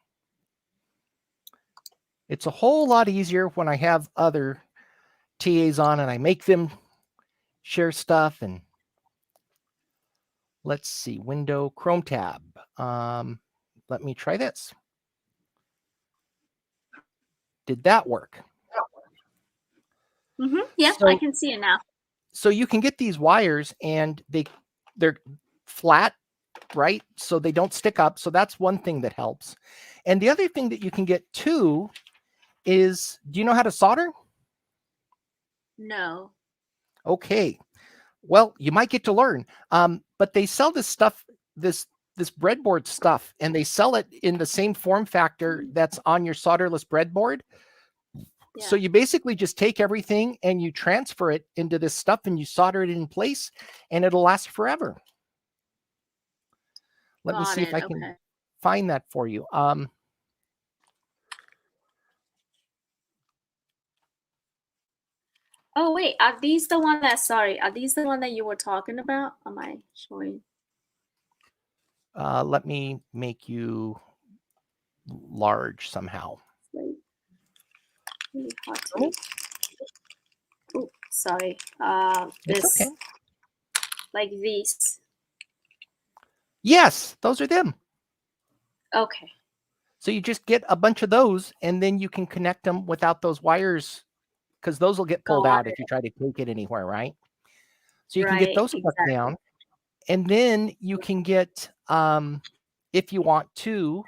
It's a whole lot easier when I have other TAs on and I make them share stuff. And let's see, window, Chrome tab. Let me try this. Did that work? Yeah, so, I can see it now. So you can get these wires and they're flat, right? So they don't stick up. So that's one thing that helps. And the other thing that you can get too is, do you know how to solder? No. Okay. Well, you might get to learn. But they sell this stuff, this breadboard stuff, and they sell it in the same form factor that's on your solderless breadboard. Yeah. So you basically just take everything and you transfer it into this stuff and you solder it in place and it'll last forever. Let me Got see if it, I can okay. find that for you. Oh wait, are these the one that you were talking about? Am I showing? Let me make you large somehow. Like, really hard to. Oh. Oh, sorry. It's This okay. like these. Yes, those are them. Okay. So you just get a bunch of those and then you can connect them without those wires, because those will get pulled Got out if you try to take it anywhere, right? So you can get Right, those stuck exactly. down. And then you can get, if you want to,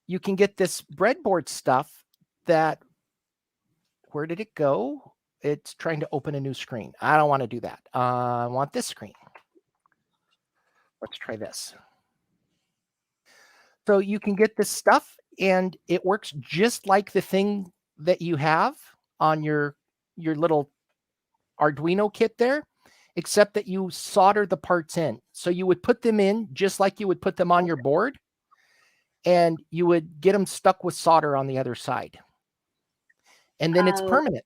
you can get this breadboard stuff that, where did it go? It's trying to open a new screen. I don't want to do that. I want this screen. Let's try this. So you can get this stuff and it works just like the thing that you have on your little Arduino kit there, except that you solder the parts in. So you would put them in just like you would put them on your board, and you would get them stuck with solder on the other side. And then it's Oh, permanent.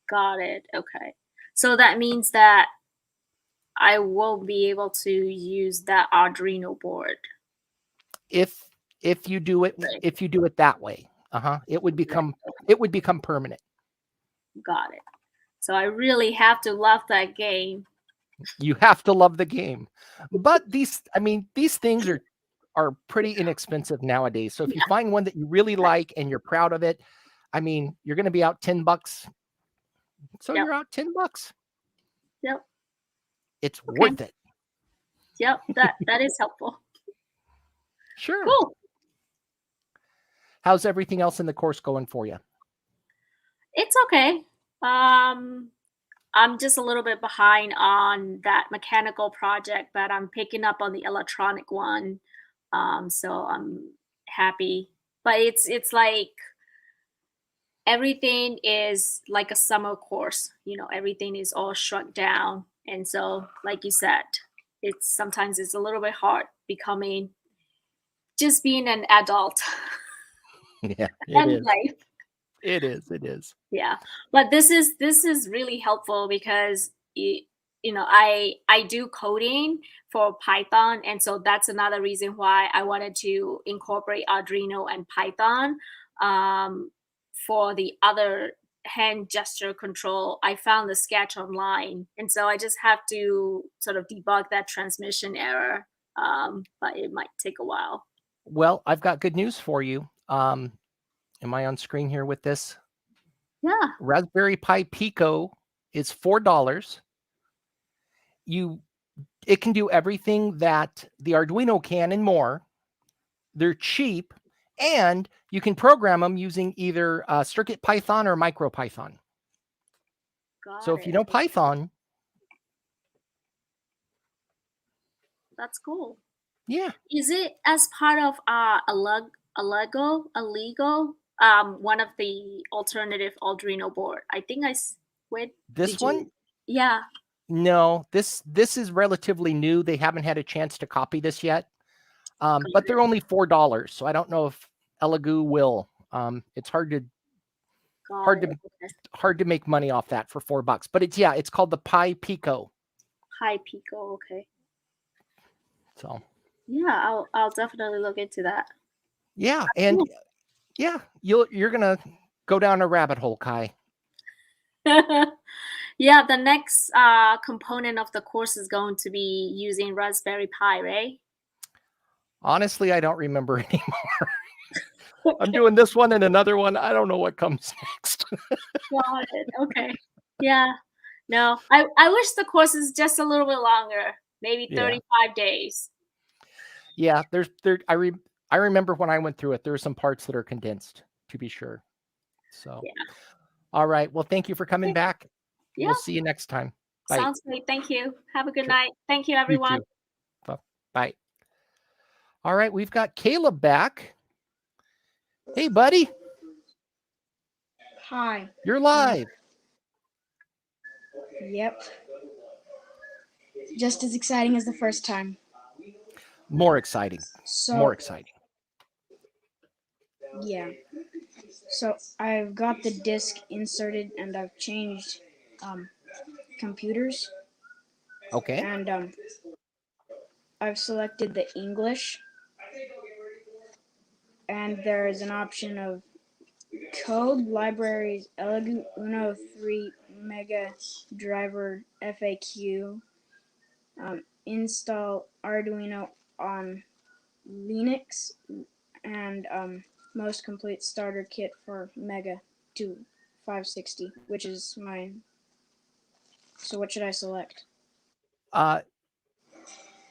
got it. Okay. So that means that I will be able to use that Arduino board. If you do it, Right. if you do it that way, it would become permanent. Got it. So I really have to love that game. You have to love the game. But these things are pretty inexpensive nowadays. So if you find one that you really like and you're proud of it, you're going to be out $10. So Yep. you're out $10. Yep. It's Okay. worth it. Yep. That is helpful. Sure. Cool. How's everything else in the course going for you? It's okay. I'm just a little bit behind on that mechanical project, but I'm picking up on the electronic one. So I'm happy. But it's like everything is like a summer course. Everything is all shrunk down. And so, like you said, sometimes it's a little bit hard just being an adult. Yeah, And it is. life. It is. Yeah, but this is really helpful because I do coding for Python, and so that's another reason why I wanted to incorporate Arduino and Python. For the other hand gesture control, I found the sketch online, and so I just have to sort of debug that transmission error, but it might take a while. Well, I've got good news for you. Am I on screen here with this? Yeah. Raspberry Pi Pico is $4. It can do everything that the Arduino can and more. They're cheap, and you can program them using either CircuitPython or MicroPython. So if you know Python, that's cool. Yeah. Is it as part of Allego, one of the alternative Arduino board? I think This one? Yeah. No, this is relatively new. They haven't had a chance to copy this yet. But they're only $4, so I don't know if Elegoo will. It's hard to make money off that for $4. But it's called the Pi Pico. Pi Pico, okay. So yeah, I'll definitely look into that. Yeah, and you're gonna go down a rabbit hole, Kai. Yeah, the next component of the course is going to be using Raspberry Pi, right? Honestly, I don't remember anymore. I'm doing this one and another one. I don't know what comes next. Got it. Okay. Yeah. No, I wish the course is just a little bit longer, maybe Yeah. 35 days. Yeah, I remember when I went through it, there are some parts that are condensed, to be sure. So, Yeah. all right. Well, thank you for coming back. Yeah. We'll see you next time. Bye. Sounds great. Thank you. Have a good Sure. night. Thank you, You everyone. too. Bye. All right, we've got Caleb back. Hey, buddy, Hi. you're live. Yep. Just as exciting as the first time. More exciting. So, More exciting. yeah. So, I've got the disc inserted and I've changed computers. Okay. And I've selected the English. And there is an option of code libraries Elegoo Uno 3 Mega Driver FAQ. Install Arduino on Linux and most complete starter kit for Mega 2560, which is mine. So what should I select?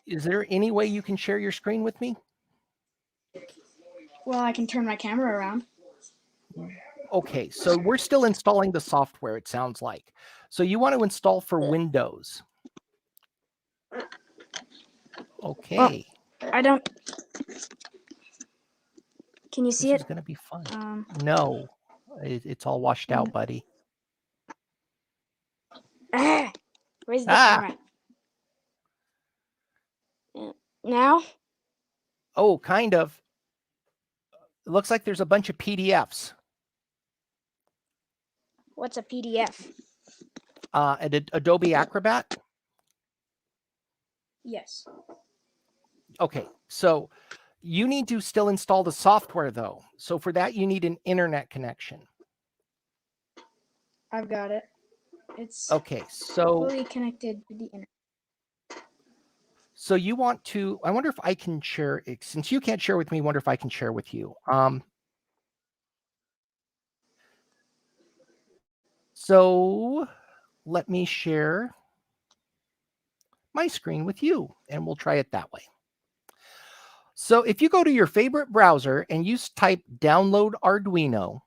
Is there any way you can share your screen with me? Well, I can turn my camera around. Okay, so we're still installing the software, it sounds like. So you want to install for Windows. Okay. I don't. Can you see This is it? going to be fun. No, it's all washed out, buddy. Where's the Ah! camera? Now? Oh, kind of. It looks like there's a bunch of PDFs. What's a PDF? Adobe Acrobat. Yes. Okay, so you need to still install the software though. So for that, you need an internet connection. I've got it. It's Okay, so fully connected to the internet. so you want to, I wonder if I can share, since you can't share with me, I wonder if I can share with you. So let me share my screen with you and we'll try it that way. So if you go to your favorite browser and you type download Arduino,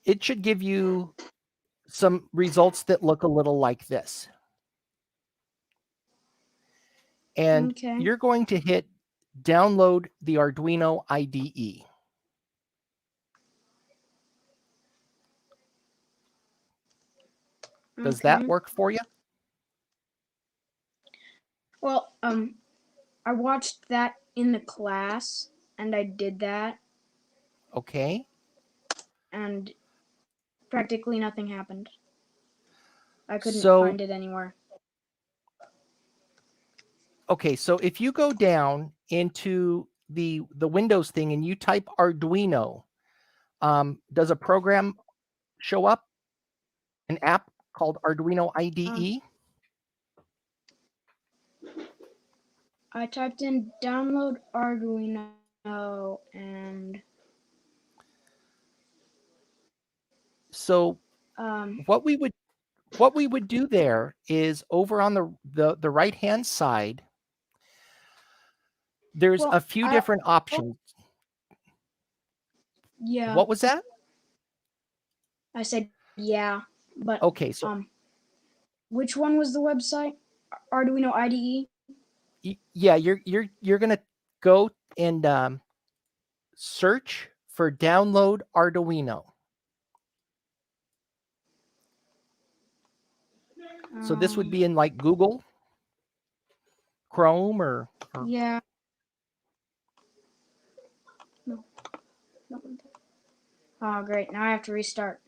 it should give you some results that look a little like this. And Okay. you're going to hit download the Arduino IDE. Does that Okay. work for you? Well, I watched that in the class and I did that Okay. and practically nothing happened. I couldn't So- find it anywhere. Okay, so if you go down into the Windows thing and you type Arduino, does a program show up? An app called Arduino IDE? I typed in download Arduino and So what we would do there is over on the right hand side, there's Well, a few different options. yeah, What was that? I said yeah, but Okay, so which one was the website? Arduino IDE? yeah, you're gonna go and search for download Arduino. So this would be in like Google, Chrome, or Yeah. No. Oh, great. Now I have to restart.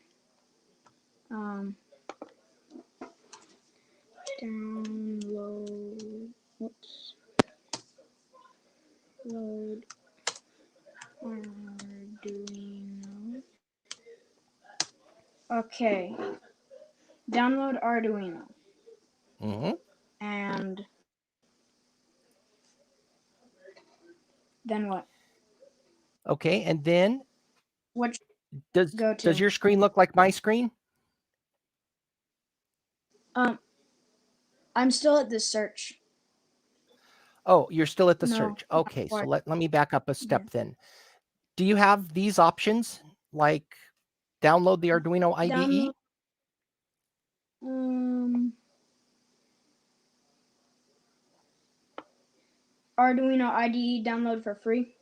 Download. Oops. Load Arduino. Okay. Download Arduino. Mhm. And then what? Okay, and then What Does go to. your screen look like my screen? I'm still at the search. Oh, you're still at the No, search. not Okay, so quite. let me back up a step then. Do you have these options like download the Arduino IDE? Download. Arduino IDE download for free.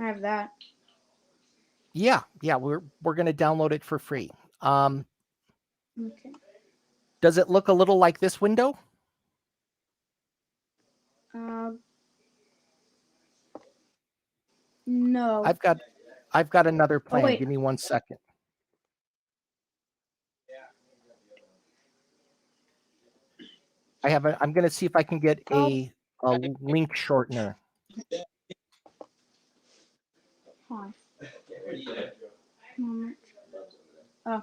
I have that. Yeah, we're going to download it for free. Okay. Does it look a little like this window? No. I've got another plan. wait. Give me 1 second. I'm going to see if I can get a link shortener. Hi. Moment. Oh.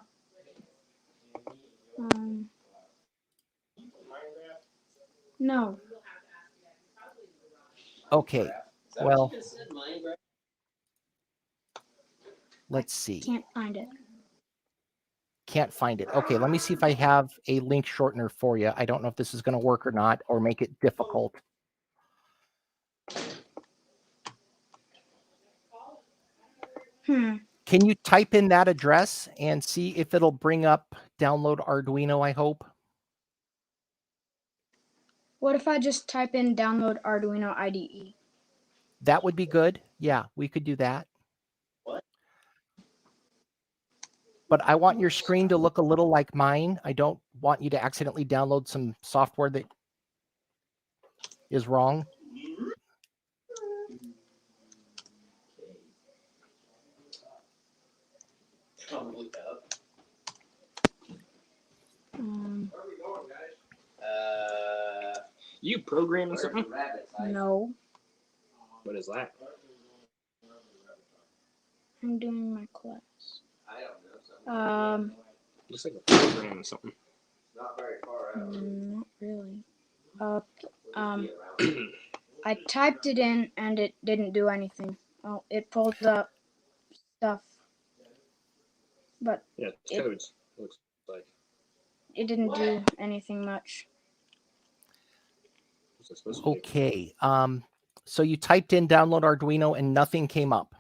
No. Okay. Well, let's see. Can't find it. Can't find it. Okay, let me see if I have a link shortener for you. I don't know if this is going to work or not, or make it difficult. Can you type in that address and see if it'll bring up download Arduino, I hope? What if I just type in download Arduino IDE? That would be good. Yeah, we could do that. But I want your screen to look a little like mine. I don't want you to accidentally download some software that is wrong. You programming something? No. What is that? I'm doing my class. Looks like a program or something. Not really. I typed it in and it didn't do anything. Oh, it pulled up stuff, but Yeah, it's codes. Looks like. it didn't do anything much. What's it supposed to do? Okay. So you typed in download Arduino and nothing came up.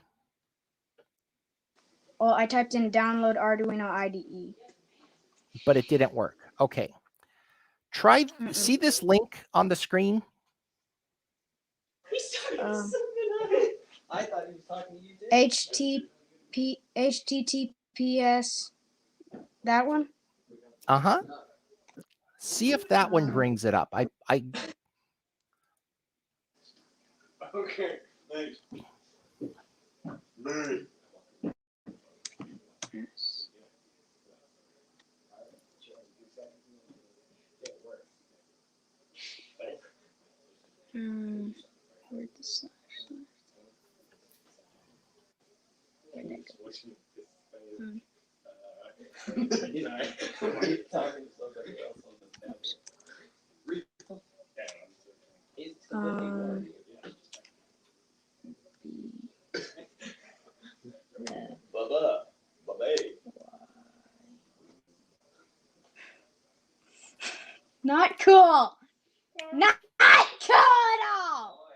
Well, I typed in download Arduino IDE. But it didn't work. Okay. Try, see this link on the screen? I thought he was talking to you too. HTTPS, that one? Uh-huh. See if that one brings it up. Okay, thanks. Mary. Where'd the slash? You know, talking to somebody else on the Bubba. Not cool. Not cool at all.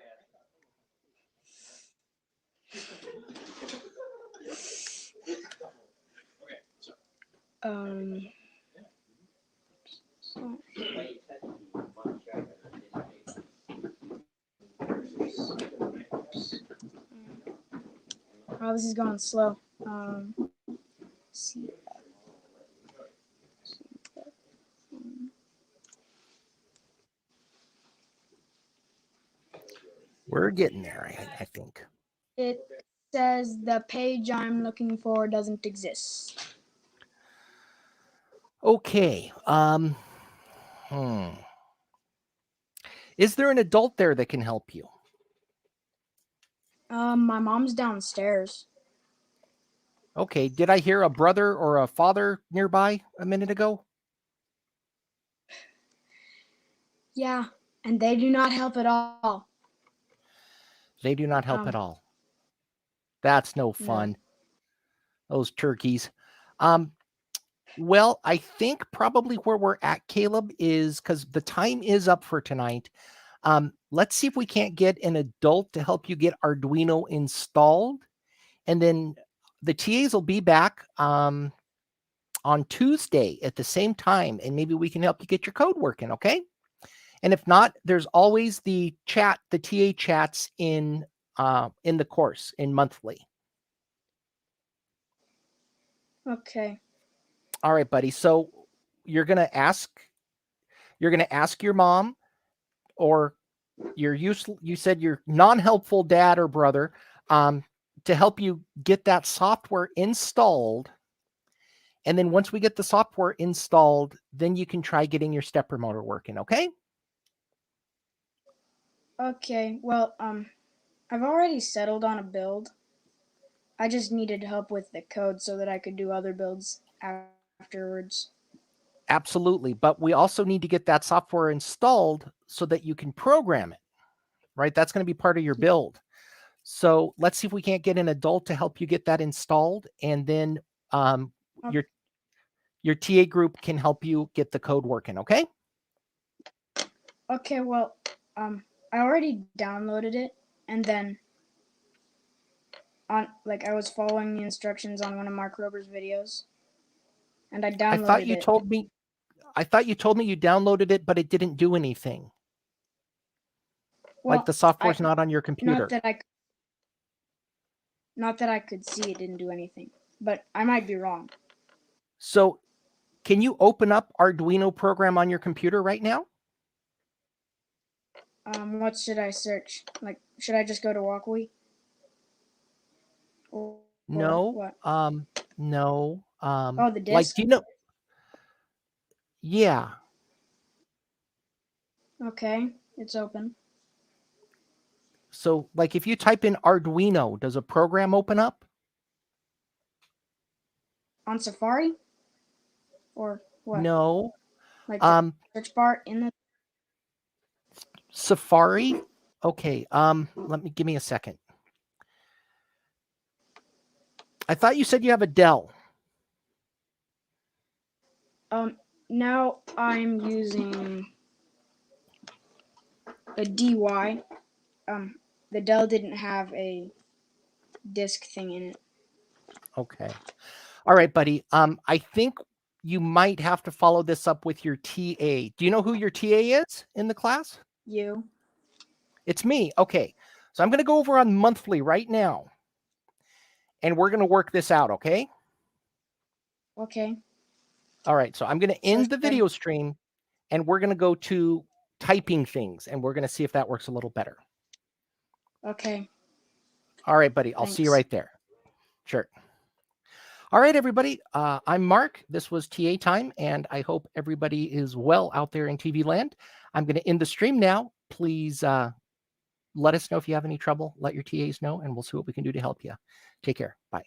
Oh, this is going slow. See. We're getting there, I think. It says the page I'm looking for doesn't exist. Okay. Is there an adult there that can help you? My mom's downstairs. Okay. Did I hear a brother or a father nearby a minute ago? Yeah, and they do not help at all. They do not help at all. That's no fun. those turkeys. Well, I think probably where we're at, Caleb, is because the time is up for tonight. Let's see if we can't get an adult to help you get Arduino installed. And then the TAs will be back on Tuesday at the same time, and maybe we can help you get your code working, okay? And if not, there's always the chat, the TA chats in the course in monthly. Okay. All right, buddy. So you're gonna ask your mom or you said your non-helpful dad or brother to help you get that software installed. And then once we get the software installed, then you can try getting your stepper motor working, okay? Okay. Well, I've already settled on a build. I just needed help with the code so that I could do other builds afterwards. Absolutely. But we also need to get that software installed so that you can program it, right? That's going to be part of your build. So let's see if we can't get an adult to help you get that installed. And then your TA group can help you get the code working, okay? Okay, well, I already downloaded it, and then I was following the instructions on one of Mark Rober's videos, and I downloaded I thought you it. told me you downloaded it, but it didn't do anything. Well, Like the software's not on your computer. Not that I could see it didn't do anything, but I might be wrong. So can you open up Arduino program on your computer right now? What should I search? Like, should I just go to Walkaway? No. What? No. Oh, the disk? Like, do you know? Yeah. Okay, it's open. So like if you type in Arduino, does a program open up? On Safari? Or what? No. Like the search bar in the Safari? Okay. Give me a second. I thought you said you have a Dell. Now I'm using a DY. The Dell didn't have a disk thing in it. Okay. All right, buddy. I think you might have to follow this up with your TA. Do you know who your TA is in the class? You. It's me. Okay. So I'm going to go over on monthly right now. And we're going to work this out, okay? Okay. All right. So I'm going to end the video stream and we're going to go to typing things and we're going to see if that works a little better. Okay. All right, buddy. I'll see you right there. Sure. All right, everybody. I'm Mark. This was TA time, and I hope everybody is well out there in TV land. I'm going to end the stream now. Please let us know if you have any trouble. Let your TAs know, and we'll see what we can do to help you. Take care. Bye.